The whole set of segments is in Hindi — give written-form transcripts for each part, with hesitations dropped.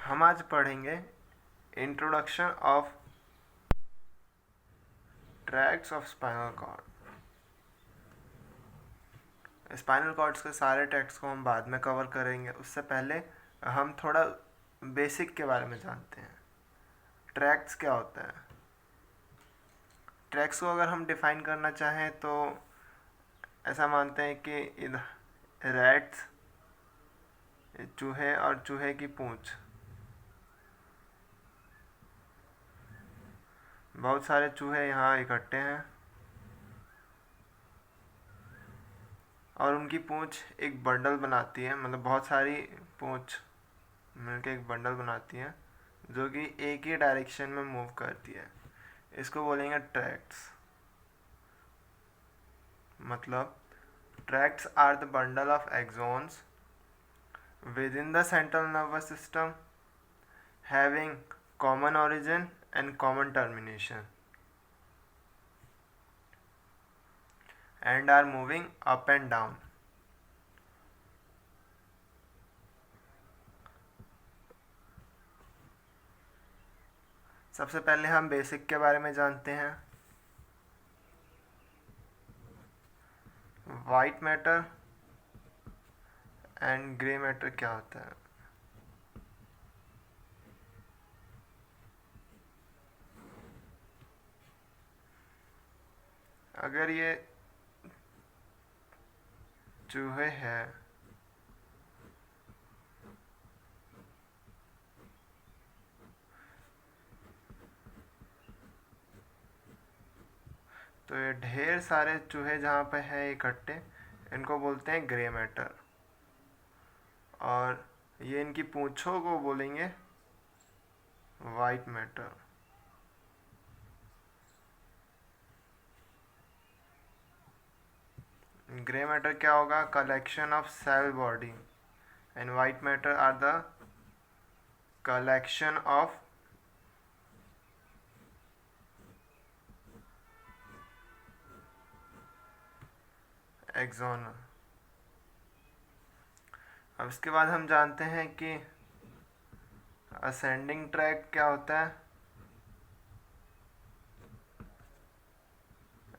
हम आज पढ़ेंगे introduction of tracts of spinal cord. Spinal cords के सारे ट्रैक्ट्स को हम बाद में कवर करेंगे, उससे पहले हम थोड़ा बेसिक के बारे में जानते हैं। ट्रैक्ट्स क्या होता है? ट्रैक्ट्स को अगर हम डिफाइन करना चाहें तो ऐसा मानते हैं कि रैट्स, चूहे और चूहे की पूंछ, बहुत सारे चूहे यहाँ इकट्ठे हैं और उनकी पूंछ एक बंडल बनाती है, मतलब बहुत सारी पूंछ मिलकर एक बंडल बनाती है जो कि एक ही डायरेक्शन में मूव करती है। इसको बोलेंगे ट्रैक्ट्स। मतलब tracts are the bundle of axons within the central nervous system having common origin and common termination and are moving up and down. सबसे पहले हम बेसिक के बारे में जानते हैं। White matter and grey matter क्या होता है? अगर ये चूहे हैं तो ये ढेर सारे चूहे जहाँ पे है इकट्ठे, इनको बोलते हैं ग्रे मैटर, और ये इनकी पूंछों को बोलेंगे वाइट मैटर। ग्रे मैटर क्या होगा? Collection of cell body, and white matter are the collection of axon. अब इसके बाद हम जानते हैं कि असेंडिंग ट्रैक क्या होता है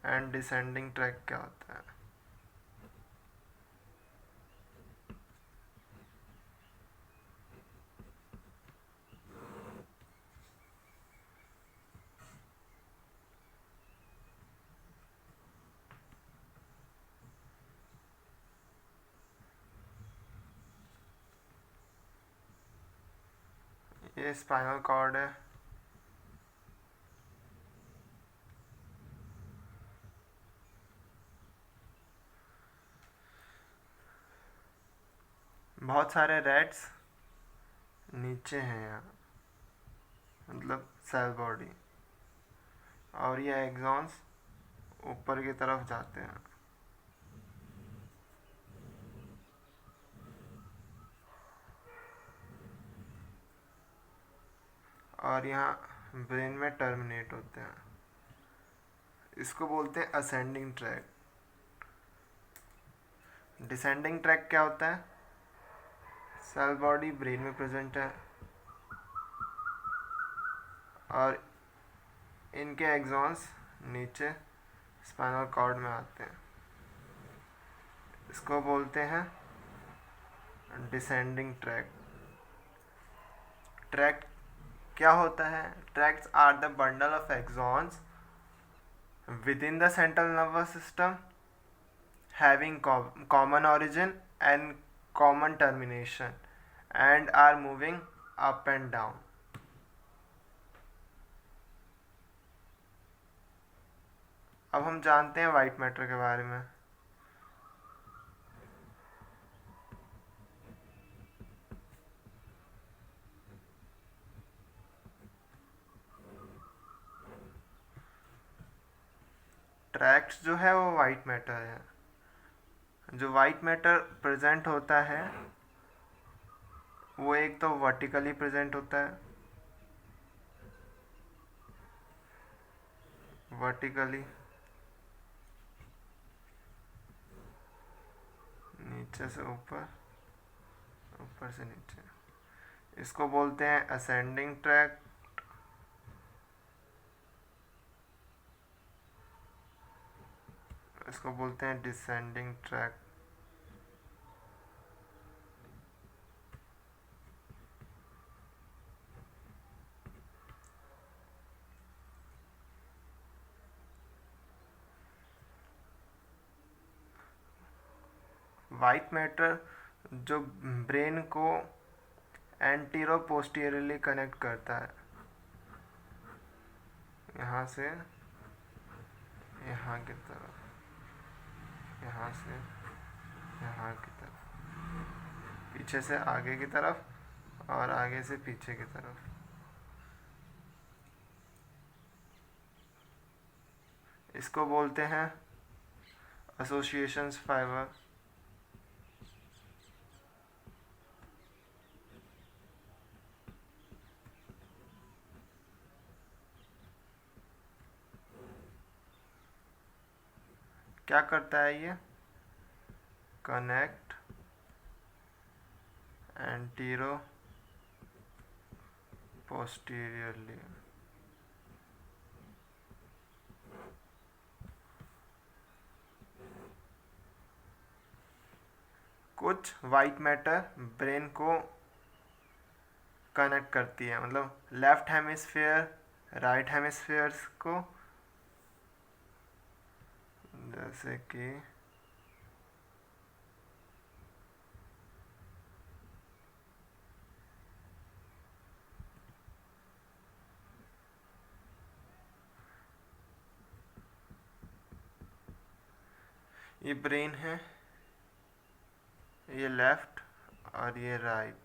एंड डिसेंडिंग ट्रैक क्या होता है। ये स्पाइनल कॉर्ड है। बहुत सारे रेड्स नीचे हैं यहाँ, मतलब सेल बॉडी, और ये एक्सॉन्स ऊपर की तरफ जाते हैं। और यहाँ ब्रेन में टर्मिनेट होते हैं। इसको बोलते हैं असेंडिंग ट्रैक। डिसेंडिंग ट्रैक क्या होता है? सेल बॉडी ब्रेन में प्रेजेंट है और इनके एक्सॉन्स नीचे स्पाइनल कॉर्ड में आते हैं। इसको बोलते हैं डिसेंडिंग ट्रैक। ट्रैक क्या होता है? Tracts are the bundle of axons within the central nervous system having common origin and common termination and are moving up and down. अब हम जानते हैं वाइट मैटर के बारे में। ट्रैक्ट्स जो है वो वाइट मैटर है। जो वाइट मैटर प्रेजेंट होता है वो एक तो वर्टिकली प्रेजेंट होता है, वर्टिकली नीचे से ऊपर, ऊपर से नीचे। इसको बोलते हैं असेंडिंग ट्रैक, इसको बोलते हैं डिसेंडिंग ट्रैक। वाइट मैटर जो ब्रेन को एंटीरो पोस्टीरियरली कनेक्ट करता है, यहाँ से यहाँ की तरफ, यहाँ से यहाँ की तरफ, पीछे से आगे की तरफ और आगे से पीछे की तरफ। इसको बोलते हैं एसोसिएशंस फाइबर। क्या करता है ये? Connect antero posteriorly. कुछ वाइट मैटर ब्रेन को कनेक्ट करती है, मतलब लेफ्ट हेमिस्फीयर राइट हेमिस्फीयर्स को, जैसे कि ये ब्रेन है, ये लेफ्ट और ये राइट।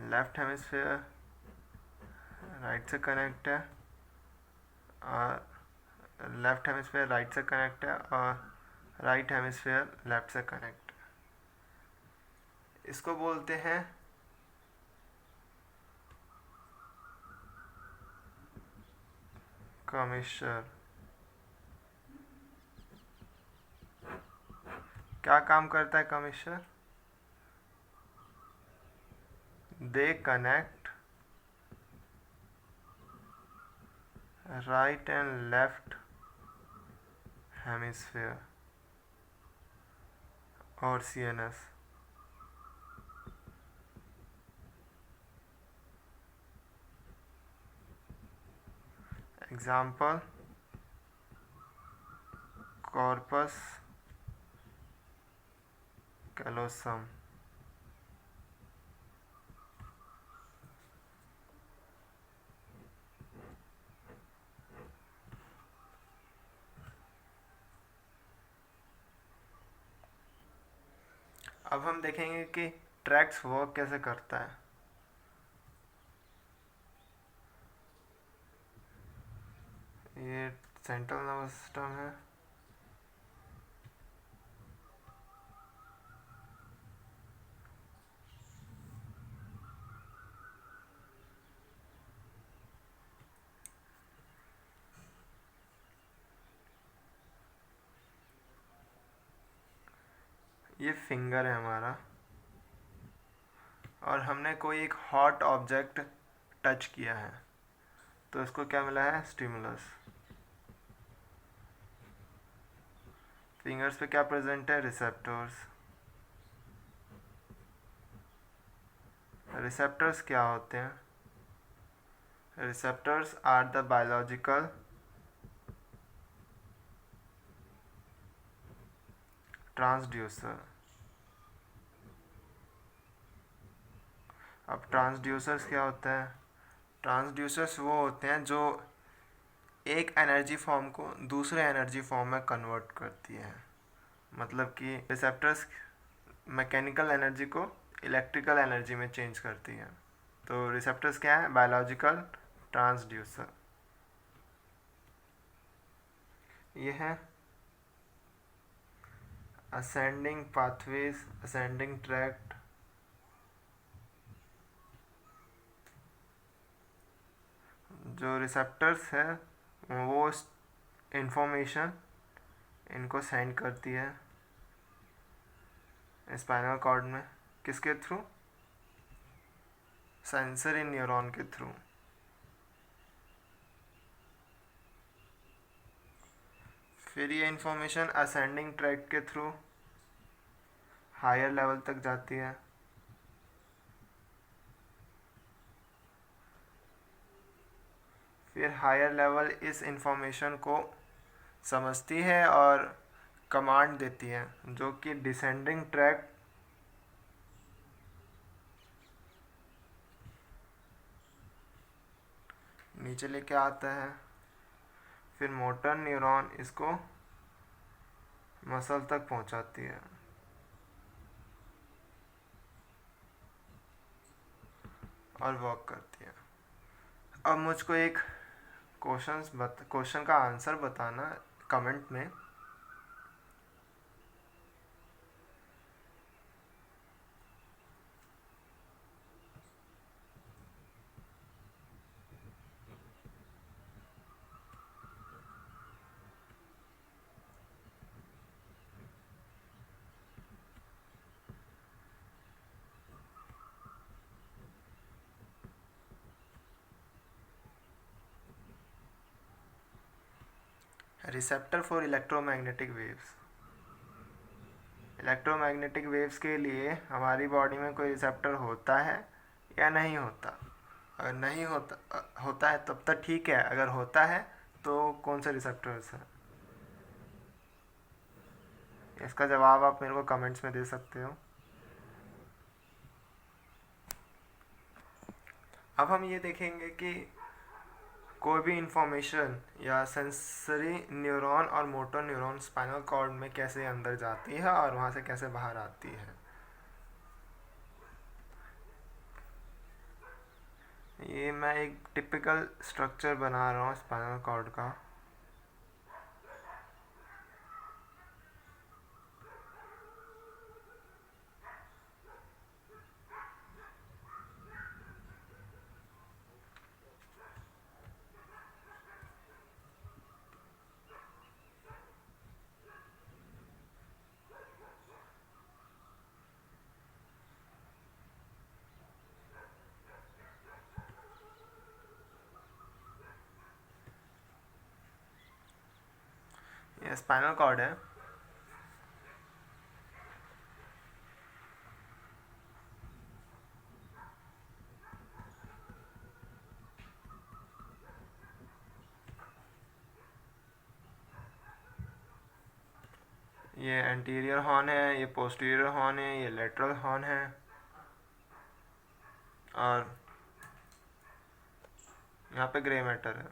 लेफ्ट हेमिस्फीयर राइट से कनेक्ट है और लेफ्ट हेमिस्फीयर राइट से कनेक्ट है और राइट हेमिस्फीयर लेफ्ट से कनेक्ट। इसको बोलते हैं कमिश्चर। क्या काम करता है commissure? They connect right and left hemisphere और सीएनएस। Example corpus callosum. अब हम देखेंगे कि ट्रैक्स वर्क कैसे करता है। ये सेंट्रल नर्वस सिस्टम है, ये फिंगर है हमारा, और हमने कोई एक हॉट ऑब्जेक्ट टच किया है तो इसको क्या मिला है? स्टिमुलस। फिंगर्स पे क्या प्रेजेंट है? रिसेप्टर्स। रिसेप्टर्स क्या होते हैं? Receptors are the biological transducer. अब ट्रांसड्यूसर्स क्या होता है? ट्रांसड्यूसर्स वो होते हैं जो एक एनर्जी फॉर्म को दूसरे एनर्जी फॉर्म में कन्वर्ट करती है। मतलब कि रिसेप्टर्स मैकेनिकल एनर्जी को इलेक्ट्रिकल एनर्जी में चेंज करती है। तो रिसेप्टर्स क्या है? Biological transducer. ये है असेंडिंग पाथवेज, असेंडिंग ट्रैक्ट। जो रिसेप्टर्स है वो इंफॉर्मेशन इनको सेंड करती है स्पाइनल कॉर्ड में, किसके थ्रू? सेंसरी न्यूरॉन के थ्रू। फिर ये इंफॉर्मेशन असेंडिंग ट्रैक के थ्रू हायर लेवल तक जाती है। फिर हायर लेवल इस इंफॉर्मेशन को समझती है और कमांड देती है, जो कि डिसेंडिंग ट्रैक नीचे लेके आता है। फिर मोटर न्यूरॉन इसको मसल तक पहुंचाती है और वर्क करती है। अब मुझको एक क्वेश्चन का आंसर बताना कमेंट में। Receptor for electromagnetic waves. Electromagnetic waves के लिए हमारी बॉडी में कोई रिसेप्टर होता है या नहीं होता? अगर नहीं होता है तब तक ठीक है, अगर होता है तो कौन से रिसेप्टर्स हैं? इसका जवाब आप मेरे को कमेंट्स में दे सकते हो। अब हम ये देखेंगे कि कोई भी इंफॉर्मेशन या सेंसरी न्यूरॉन और मोटर न्यूरॉन स्पाइनल कॉर्ड में कैसे अंदर जाती है और वहाँ से कैसे बाहर आती है। ये मैं एक टिपिकल स्ट्रक्चर बना रहा हूँ स्पाइनल कॉर्ड का। ये स्पाइनल कॉर्ड है। ये एंटीरियर हॉर्न है, ये पोस्टीरियर हॉर्न है, ये लेटरल हॉर्न है, और यहाँ पे ग्रे मैटर है।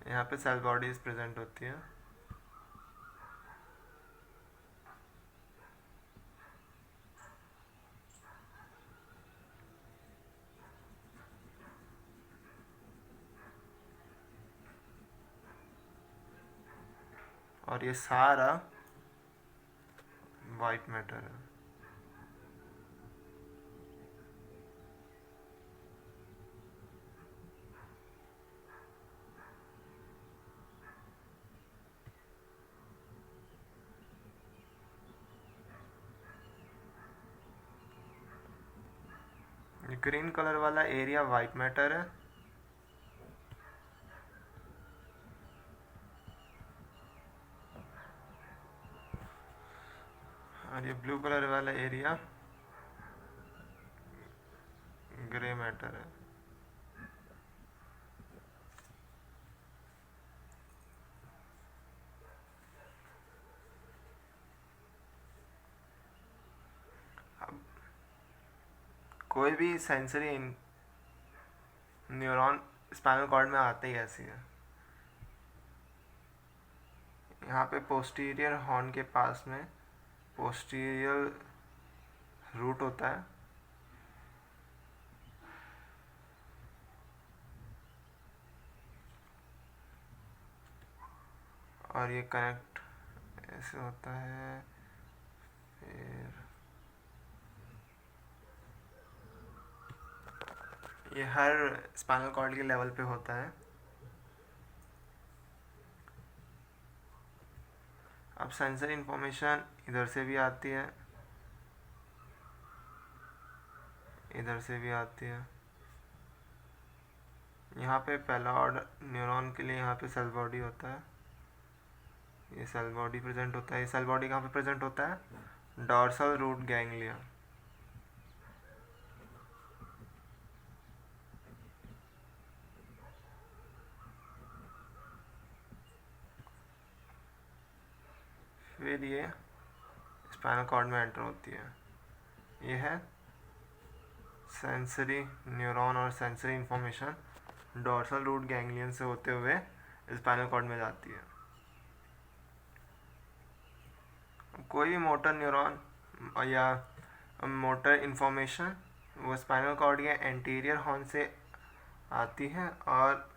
यहाँ पे सेल बॉडीज प्रेजेंट होती है। और ये सारा वाइट मैटर है। ये ग्रीन कलर वाला एरिया वाइट मैटर है, और ये ब्लू कलर वाला एरिया ग्रे मैटर है। अब कोई भी सेंसरी न्यूरॉन स्पाइनल कॉर्ड में आते ही ऐसी है। यहाँ पे पोस्टीरियर हॉर्न के पास में पोस्टीरियर रूट होता है, और ये कनेक्ट ऐसे होता है। फिर ये हर स्पाइनल कॉर्ड के लेवल पे होता है। अब सेंसरी इंफॉर्मेशन इधर से भी आती है, इधर से भी आती है। यहाँ पे पहला ऑर्डर न्यूरॉन के लिए यहाँ पे सेल बॉडी होता है, ये सेल बॉडी प्रेजेंट होता है। ये सेल बॉडी कहाँ पे प्रेजेंट होता है? Dorsal root ganglia. फिर ये स्पाइनल कॉर्ड में एंटर होती है। ये है सेंसरी न्यूरॉन और sensory information dorsal root ganglion से होते हुए स्पाइनल कॉर्ड में जाती है। कोई भी मोटर न्यूरॉन या मोटर इंफॉर्मेशन वो स्पाइनल कॉर्ड के एंटीरियर हॉर्न से आती है और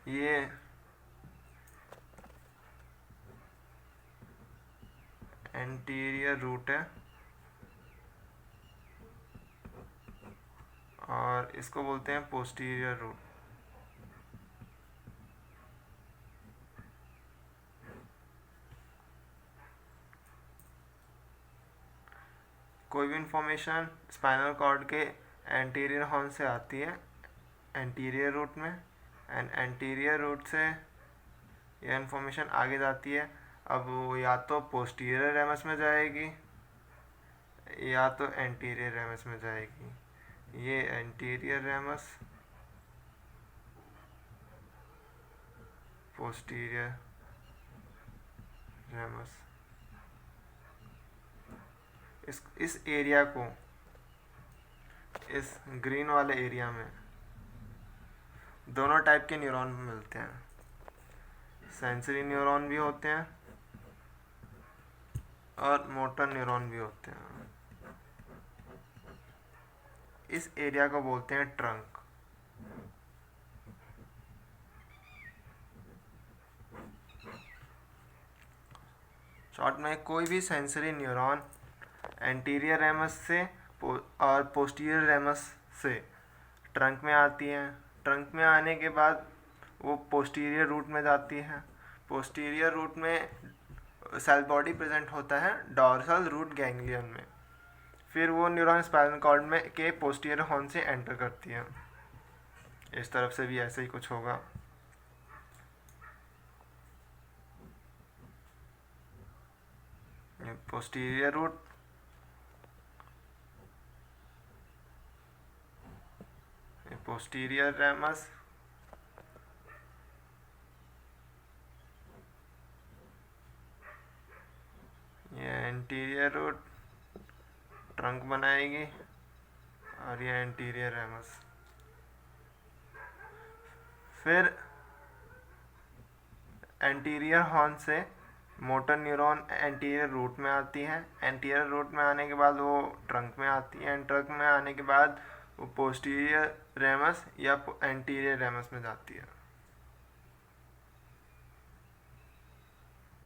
ये एंटीरियर रूट है और इसको बोलते हैं पोस्टीरियर रूट। कोई भी इंफॉर्मेशन स्पाइनल कॉर्ड के एंटीरियर हॉर्न से आती है एंटीरियर रूट में, एंड एंटीरियर रूट से यह इंफॉर्मेशन आगे जाती है। अब वो या तो पोस्टीरियर रेमस में जाएगी या तो एंटीरियर रेमस में जाएगी। ये एंटीरियर रेमस, पोस्टीरियर रेमस। इस एरिया को, इस ग्रीन वाले एरिया में दोनों टाइप के न्यूरॉन मिलते हैं। सेंसरी न्यूरॉन भी होते हैं और मोटर न्यूरॉन भी होते हैं। इस एरिया को बोलते हैं ट्रंक। शॉर्ट में कोई भी सेंसरी न्यूरॉन एंटीरियर रेमस से और पोस्टीरियर रेमस से ट्रंक में आती है। ट्रंक में आने के बाद वो पोस्टीरियर रूट में जाती है। पोस्टीरियर रूट में सेल बॉडी प्रेजेंट होता है डॉर्सल रूट गैंग्लियन में। फिर वो न्यूरॉन स्पाइनल कॉर्ड में के पोस्टीरियर हॉर्न से एंटर करती है। इस तरफ से भी ऐसे ही कुछ होगा। पोस्टीरियर रूट, पोस्टीरियर रेमस, ये एंटीरियर रूट ट्रंक बनाएगी और ये एंटीरियर रेमस। फिर एंटीरियर हॉर्न से मोटर न्यूरॉन एंटीरियर रूट में आती है। एंटीरियर रूट में आने के बाद वो ट्रंक में आती है। ट्रंक में आने के बाद वो पोस्टीरियर रेमस या एंटीरियर रेमस में जाती है।